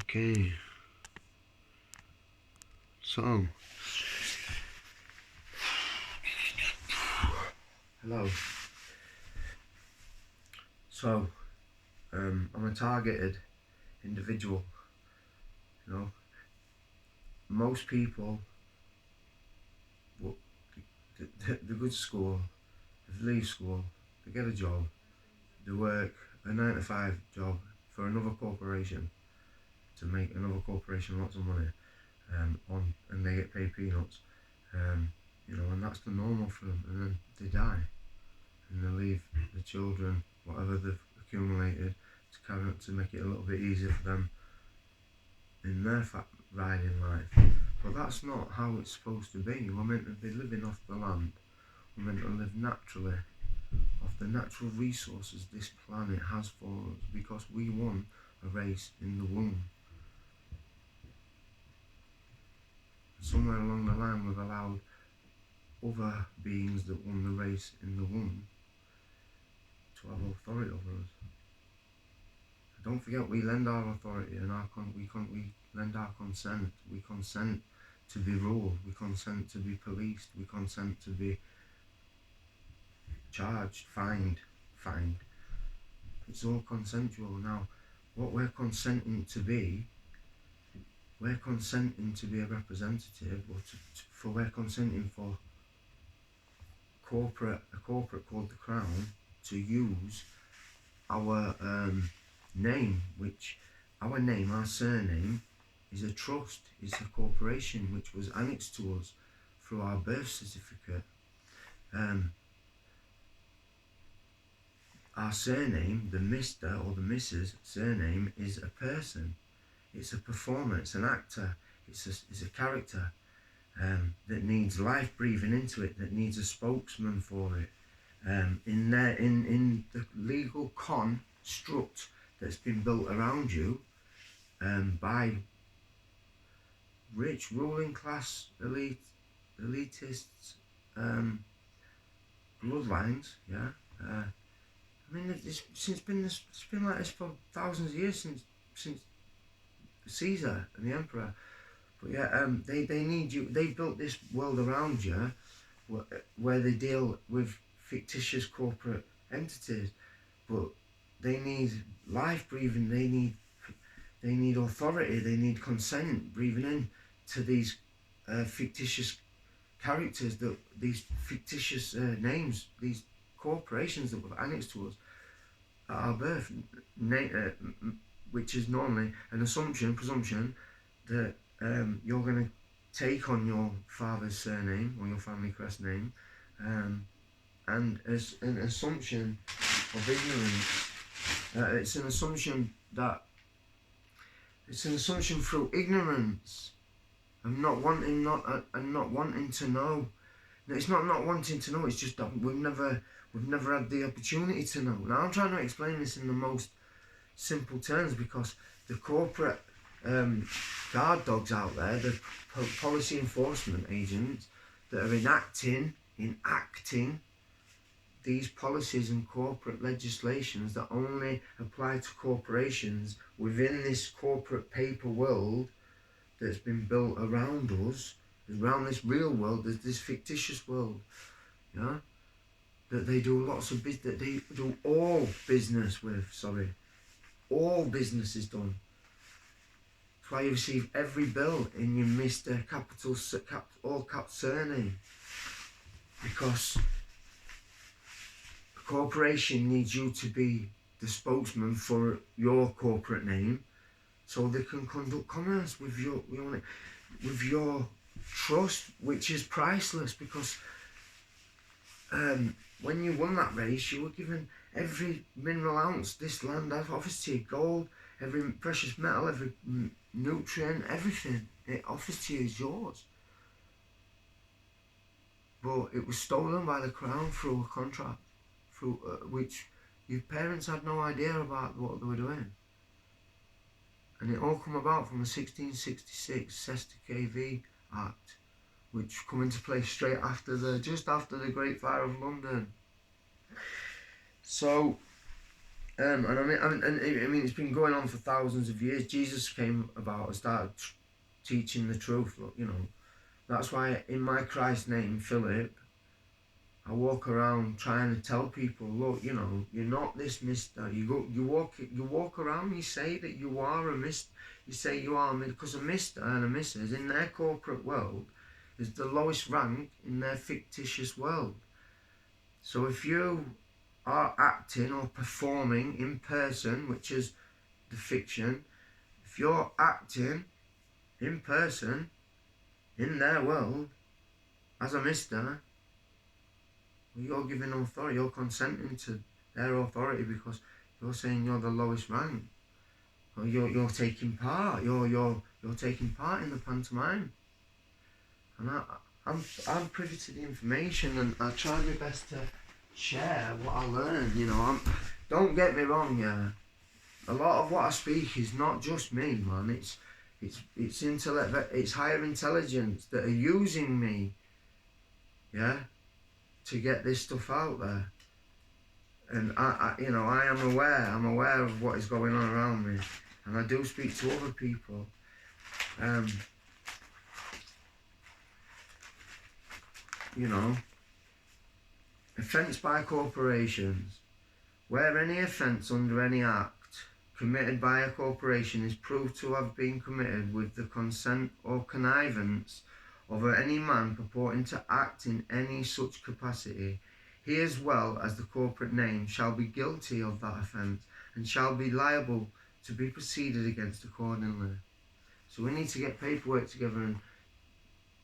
Okay. So. Hello. So, I'm a targeted individual. You know, most people, they go to school, they leave school, they get a job, they work a 9 to 5 job for another corporation to make another corporation lots of money, and they get paid peanuts, you know, and that's the normal for them. And then they die, and they leave the children whatever they've accumulated to make it a little bit easier for them in their ride in life. But that's not how it's supposed to be. We're meant to be living off the land. We're meant to live naturally off the natural resources this planet has for us, because we won a race in the womb. Somewhere along the line we've allowed other beings that won the race in the womb to have authority over us. Don't forget, we lend our authority and we lend our consent. We consent to be ruled. We consent to be policed. We consent to be charged, fined. It's all consensual. Now, what we're consenting to be, we're consenting to be a representative, or we're consenting for a corporate called the Crown to use our name, which our surname is a trust, is a corporation which was annexed to us through our birth certificate. Our surname, the Mr. or the Mrs. surname, is a person. It's a performer, it's an actor, it's a character that needs life breathing into it, that needs a spokesman for it. In the legal construct that's been built around you by rich ruling class elitists bloodlines, yeah. I mean, it's been like this for thousands of years, since Caesar and the emperor. But yeah, they need you. They built this world around you, where they deal with fictitious corporate entities, but they need life breathing. They need authority. They need consent breathing in to these fictitious characters, these fictitious names, these corporations that were annexed to us at our birth, which is normally an presumption that you're going to take on your father's surname or your family crest name, and as an assumption of ignorance. It's an assumption through ignorance of not wanting to know. It's not wanting to know. It's just that we've never had the opportunity to know. Now, I'm trying to explain this in the most simple terms, because the corporate guard dogs out there, the policy enforcement agents that are enacting these policies and corporate legislations that only apply to corporations within this corporate paper world that's been built around us, around this real world, this fictitious world, yeah, that they do lots of business, that they do all business with, all business is done. That's why you receive every bill in your Mr. all cap surname, because a corporation needs you to be the spokesman for your corporate name, so they can conduct commerce with your trust, which is priceless. Because when you won that race, you were given every mineral ounce this land offers to you: gold, every precious metal, every nutrient, everything it offers to you is yours. But it was stolen by the Crown through a contract, which your parents had no idea about what they were doing. And it all come about from the 1666 Cestui Que Vie Act, which come into place just after the Great Fire of London. So, And I mean, it's been going on for thousands of years. Jesus came about and started teaching the truth. Look, you know, that's why in my Christ name, Philip, I walk around trying to tell people, look, you know, you're not this mister. You walk around. You say that you are a mister. You say you are because a mister and a missus in their corporate world is the lowest rank in their fictitious world. So if you are acting or performing in person, which is the fiction, if you're acting in person in their world as a mister, well, you're giving authority, you're consenting to their authority because you're saying you're the lowest rank. Or you're taking part, you're taking part in the pantomime. And I'm privy to the information, and I try my best to share what I learn. You know, don't get me wrong, yeah. A lot of what I speak is not just me, man. It's intellect, it's higher intelligence that are using me, yeah, to get this stuff out there. And I you know, I'm aware of what is going on around me, and I do speak to other people. You know, offence by corporations. Where any offence under any act committed by a corporation is proved to have been committed with the consent or connivance of any man purporting to act in any such capacity, he as well as the corporate name shall be guilty of that offence and shall be liable to be proceeded against accordingly. So we need to get paperwork together and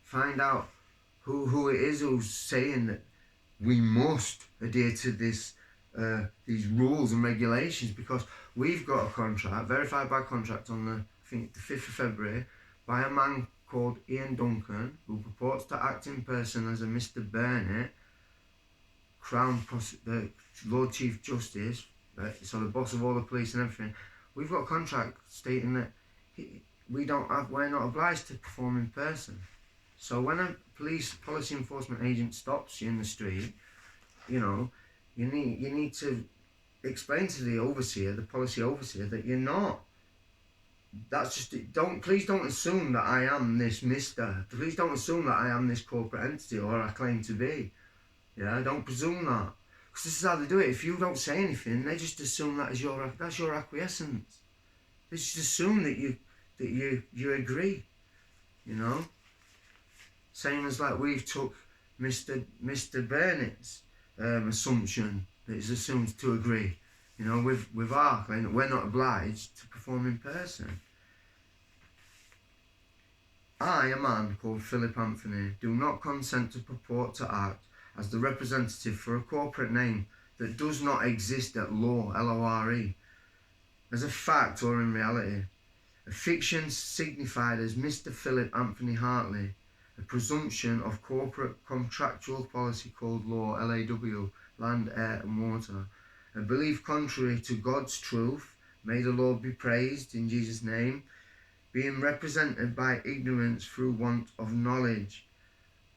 find out who it is who's saying that we must adhere to this these rules and regulations, because we've got a contract, verified by contract on I think the 5th of February, by a man called Ian Duncan, who purports to act in person as a Mr. Burnett, the Lord Chief Justice, so the boss of all the police and everything. We've got a contract stating that we're not obliged to perform in person. So when a policy enforcement agent stops you in the street, you know, you need to explain to the overseer, the policy overseer, that you're not. That's just it. Please don't assume that I am this mister. Please don't assume that I am this corporate entity or I claim to be. Yeah, don't presume that. Because this is how they do it. If you don't say anything, they just assume that's your acquiescence. They just assume that you agree. You know. Same as like we've took Mr. Burnett's assumption that is assumed to agree, you know, with our claim that we're not obliged to perform in person. I, a man called Philip Anthony, do not consent to purport to act as the representative for a corporate name that does not exist at law, L-O-R-E, as a fact or in reality. A fiction signified as Mr. Philip Anthony Hartley, a presumption of corporate contractual policy called law, LAW, land, air and water, a belief contrary to God's truth, may the Lord be praised in Jesus' name, being represented by ignorance through want of knowledge.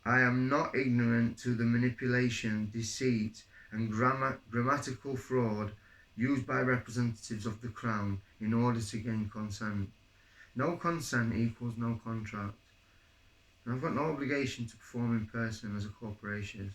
I am not ignorant to the manipulation, deceit and grammatical fraud used by representatives of the Crown in order to gain consent. No consent equals no contract. And I've got no obligation to perform in person as a corporation.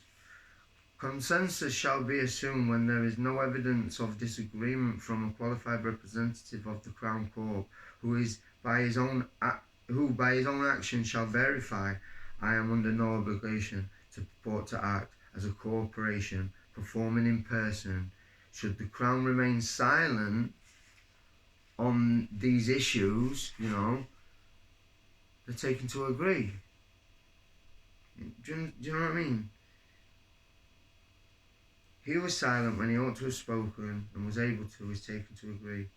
Consensus shall be assumed when there is no evidence of disagreement from a qualified representative of the Crown Court, who by his own action shall verify I am under no obligation to purport to act as a corporation performing in person. Should the Crown remain silent on these issues, you know, they're taken to agree. Do you know what I mean? He was silent when he ought to have spoken and was able to, is taken to agree.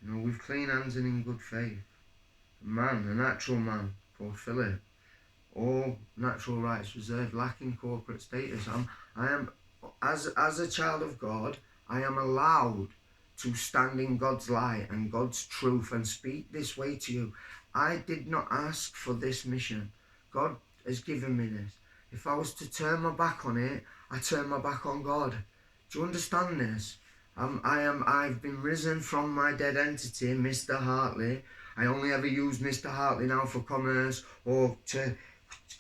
You know, with clean hands and in good faith. A natural man called Philip, all natural rights reserved, lacking corporate status. I am, as a child of God, I am allowed to stand in God's light and God's truth and speak this way to you. I did not ask for this mission. God has given me this. If I was to turn my back on it, I turn my back on God. Do you understand this? I've been risen from my dead entity, Mr. Hartley. I only ever use Mr. Hartley now for commerce or to,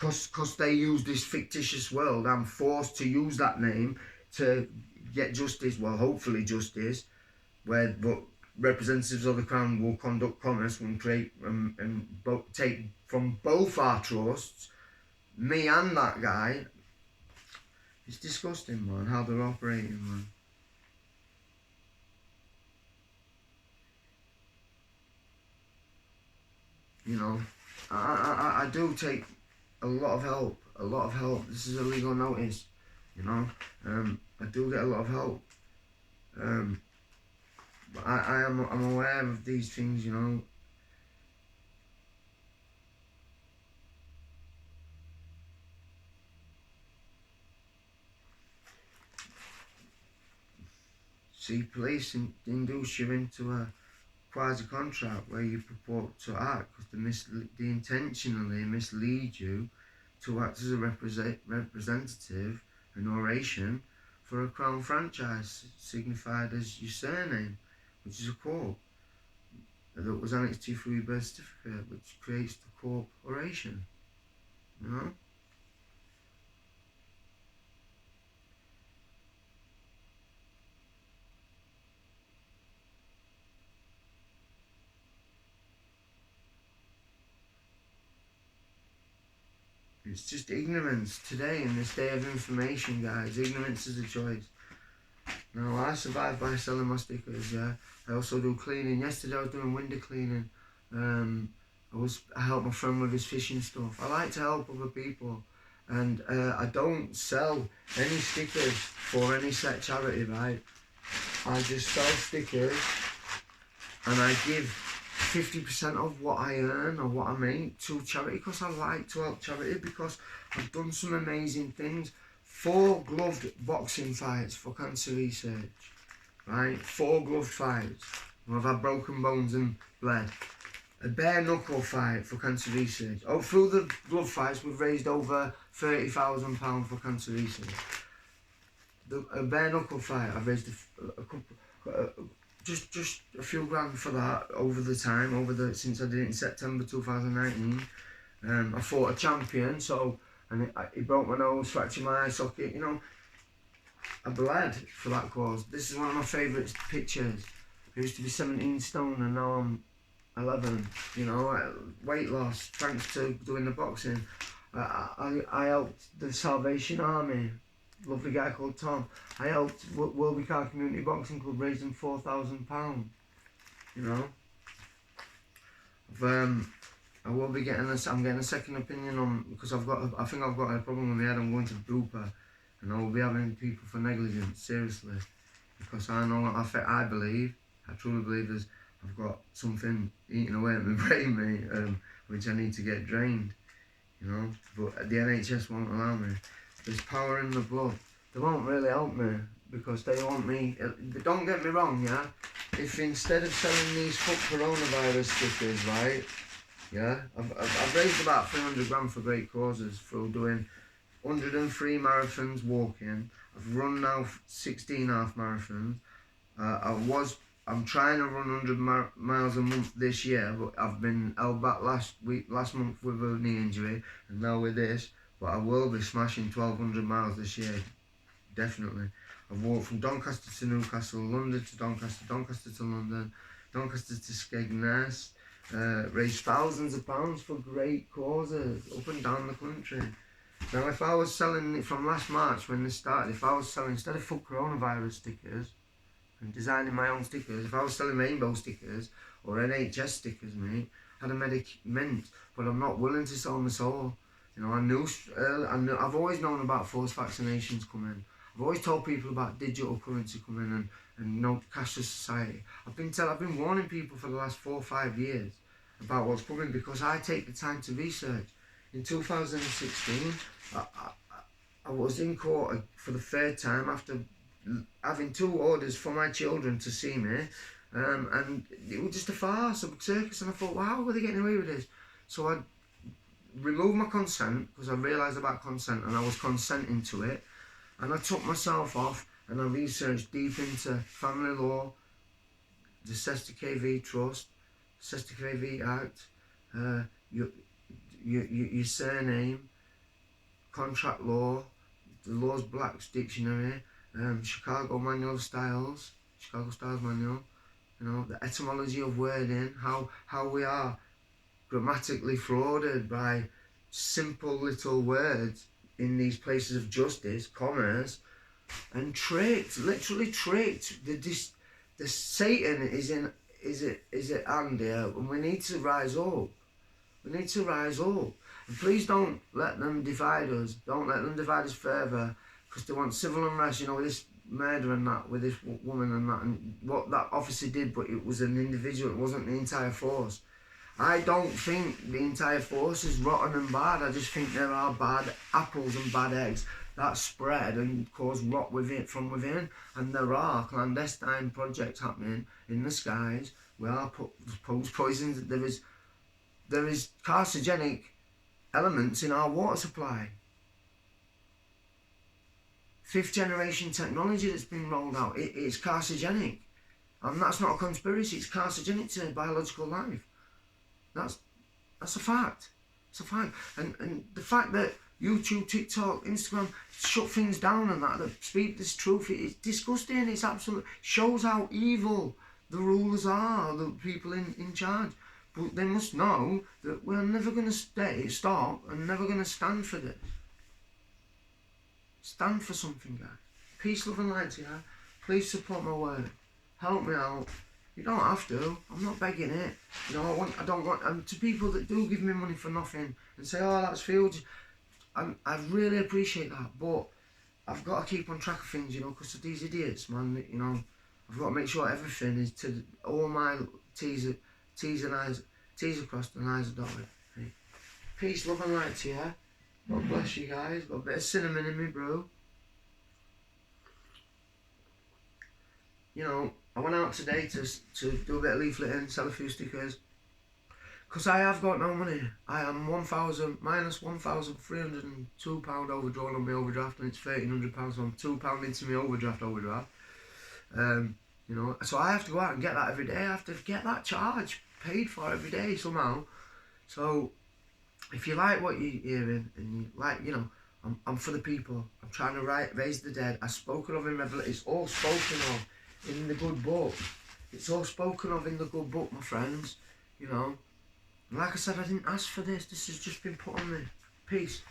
because they use this fictitious world. I'm forced to use that name to get justice, well, hopefully justice, where but representatives of the Crown will conduct commerce and create take from both our trusts, me and that guy. It's disgusting, man, how they're operating, man. You know, I do take a lot of help. This is a legal notice, you know. I do get a lot of help. But I'm aware of these things, you know. See, police induce you into a quasi-contract where you purport to act because they intentionally mislead you to act as a representative, an oration, for a Crown franchise signified as your surname, which is a corp that was annexed to you through your birth certificate, which creates the corporation, you know? It's just ignorance today in this day of information, guys. Ignorance is a choice. Now, I survive by selling my stickers, yeah. I also do cleaning. Yesterday I was doing window cleaning. I helped my friend with his fishing stuff. I like to help other people. And I don't sell any stickers for any set charity, right? I just sell stickers and I give 50% of what I earn or what I make to charity because I like to help charity because I've done some amazing things. 4 gloved boxing fights for cancer research, right? 4 gloved fights. I've had broken bones and bled. A bare knuckle fight for cancer research. Oh, through the glove fights, we've raised over £30,000 for cancer research. A bare knuckle fight, I've raised a couple, just a few grand for that over the time, since I did it in September 2019. I fought a champion, and he broke my nose, fractured my eye socket, you know. I bled for that cause. This is one of my favourite pictures. I used to be 17 stone and now I'm 11, you know. Weight loss, thanks to doing the boxing. I helped the Salvation Army, lovely guy called Tom. I helped Wilby Car Community Boxing Club raise them £4,000, you know. I will be getting I'm getting a second opinion on, because I think I've got a problem with my head. I'm going to Bupa and I will be having people for negligence, seriously, because I know, I truly believe I've got something eating away at my brain, mate, which I need to get drained, you know, but the NHS won't allow me. There's power in the blood. They won't really help me because they want me, don't get me wrong, yeah, if instead of selling these coronavirus stickers, right, yeah, I've raised about 300 grand for great causes through doing 103 marathons walking. I've run now 16 half marathons. I'm trying to run 100 miles a month this year, but I've been held back last month with a knee injury, and now with this. But I will be smashing 1,200 miles this year, definitely. I've walked from Doncaster to Newcastle, London to Doncaster, Doncaster to London, Doncaster to Skegness. Raised thousands of pounds for great causes up and down the country. Now, if I was selling it from last March when this started, if I was selling, instead of full coronavirus stickers and designing my own stickers, if I was selling rainbow stickers or NHS stickers, mate, I'd have made a mint, but I'm not willing to sell my soul. You know, I've always known about forced vaccinations coming. I've always told people about digital currency coming and no cashless society. I've been warning people for the last 4 or 5 years about what's coming because I take the time to research. In 2016, I was in court for the 3rd time after having 2 orders for my children to see me, and it was just a farce, a circus, and I thought, wow, how are they getting away with this? So I removed my consent because I realised about consent and I was consenting to it, and I took myself off and I researched deep into family law, the Cestui Que Vie Trust, Cestui Que Vie Act, your surname, contract law, the Law's Black's Dictionary, Chicago Styles Manual, you know, the etymology of wording, how we are grammatically frauded by simple little words in these places of justice, commerce, and tricked, literally tricked. The Satan is at hand here, and we need to rise up. We need to rise up. And please don't let them divide us. Don't let them divide us further, because they want civil unrest, you know, with this murder and that, with this woman and that, and what that officer did, but it was an individual, it wasn't the entire force. I don't think the entire force is rotten and bad. I just think there are bad apples and bad eggs that spread and cause rot from within. And there are clandestine projects happening in the skies. We are poisons. There is carcinogenic elements in our water supply. 5th generation technology that's been rolled out, it's carcinogenic. And that's not a conspiracy, it's carcinogenic to biological life. That's a fact. It's a fact. And the fact that YouTube, TikTok, Instagram shut things down and that speak this truth, it's disgusting. It's absolute, shows how evil the rulers are, the people in charge. But they must know that we're never going to stop and never going to stand for this. Stand for something, guys. Peace, love and light to you. Please support my work. Help me out. You don't have to. I'm not begging it. You know, I don't want. And to people that do give me money for nothing and say, "Oh, that's fields," I really appreciate that. But I've got to keep on track of things, you know, because of these idiots, man. You know, I've got to make sure everything is to all my T's across and I's are dotted. Hey. Peace, love and light to you. God bless you guys. Got a bit of cinnamon in me, bro. You know, I went out today to do a bit of leafleting, sell a few stickers. Because I have got no money. I am minus £1,302 overdrawn on my overdraft, and it's £1,300, so I'm £2 into my overdraft. You know, so I have to go out and get that every day. I have to get that charge paid for every day somehow. So if you like what you're hearing, and you like, you know, I'm for the people. I'm trying to raise the dead. I've spoken of in Revelation. It's all spoken of in the good book. It's all spoken of in the good book, my friends. You know. And like I said, I didn't ask for this. This has just been put on me. Peace.